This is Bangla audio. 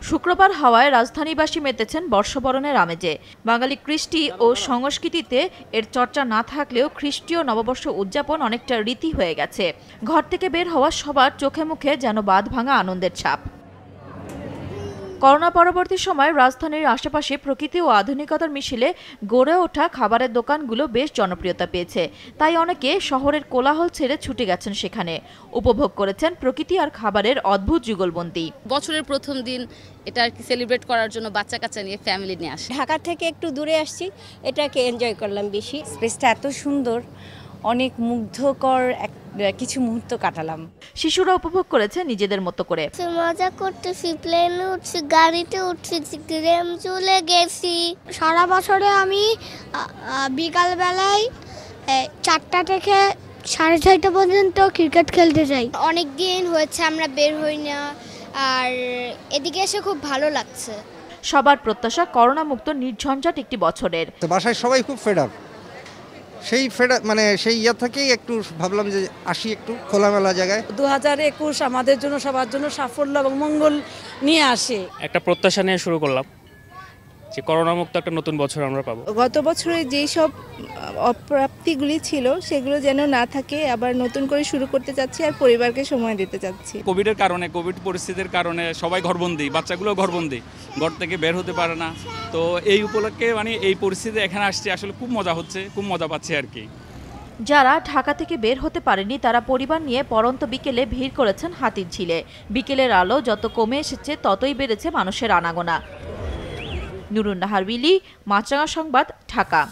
শুক্রবার হাওয়ায় রাজধানীবাসী মেতেছেন বর্ষবরণের আমেজে। বাঙালি কৃষ্টি ও সংস্কৃতিতে এর চর্চা না থাকলেও খ্রিস্টীয় নববর্ষ উদযাপন অনেকটা রীতি হয়ে গেছে। ঘর থেকে বের হওয়া সবার চোখে মুখে যেন বাঁধভাঙা আনন্দের ছাপ। করোনা পরবর্তী সময়ে রাজধানীর আশেপাশে প্রকৃতি ও আধুনিকতার মিশেলে গড়ে ওঠা খাবারের দোকানগুলো বেশ জনপ্রিয়তা পেয়েছে। তাই অনেকে শহরের কোলাহল ছেড়ে ছুটে গেছেন সেখানে, উপভোগ করেছেন প্রকৃতি আর খাবারের অদ্ভুত যুগলবন্দি। বছরের প্রথম দিন এটা আর কি সেলিব্রেট করার জন্য বাচ্চা কাচ্চা নিয়ে ফ্যামিলি নিয়ে আসে। ঢাকা থেকে একটু দূরে আসছি, এটাকে এনজয় করলাম বেশি। স্পেসটা এত সুন্দর, অনেক মুগ্ধকর কিছু মুহূর্ত কাটালাম। শিশুরা উপভোগ করেছে নিজেদের মতো করে। মজা করতেছি, প্লেনে উঠছি, গাড়িতে উঠছি, গ্রাম চলে গেছি। সারা বছরে আমি বিকালবেলায় 4টা থেকে 6:30 পর্যন্ত ক্রিকেট খেলতে যাই। অনেক দিন হয়েছে আমরা বের হই না, আর এদিকে এসে খুব ভালো লাগছে। সবার প্রত্যাশা করোনা মুক্ত নির্ঝঞ্ঝাট একটি বছরের। বাসায় সবাই খুব ফেড আপ, সেই ইয়া থেকেই একটু ভাবলাম যে আসি একটু খোলামেলা জায়গায়। 2021 আমাদের জন্য সবার জন্য সাফল্য এবং মঙ্গল নিয়ে আসে। একটা প্রত্যাশা নিয়ে শুরু করলাম যে করোনা মুক্ত একটা নতুন বছর আমরা পাবো। গত বছরে যেই সব অপ্রাপ্তিগুলি ছিল সেগুলো যেন না থাকে, আবার নতুন করে শুরু করতে চাচ্ছি আর পরিবারকে সময় দিতে চাচ্ছি। কোভিডের কারণে, কোভিড পরিস্থিতির কারণে সবাই ঘরবন্দি, বাচ্চাগুলো ঘরবন্দি, ঘর থেকে বের হতে পারে না। তো এই উপলক্ষে এই পরিস্থিতি এখানে আসছে, আসলে খুব মজা হচ্ছে, খুব মজা পাচ্ছি আর কি। যারা ঢাকা থেকে বের হতে পারেনি তারা পরিবার নিয়ে পড়ন্ত বিকেলে ভিড় করেছেন হাতিরঝিলে। বিকেলের আলো যত কমে এসেছে ততই বেড়েছে মানুষের আনাগোনা। নুরুন নাহার উইলি, মাছরাঙা সংবাদ, ঢাকা।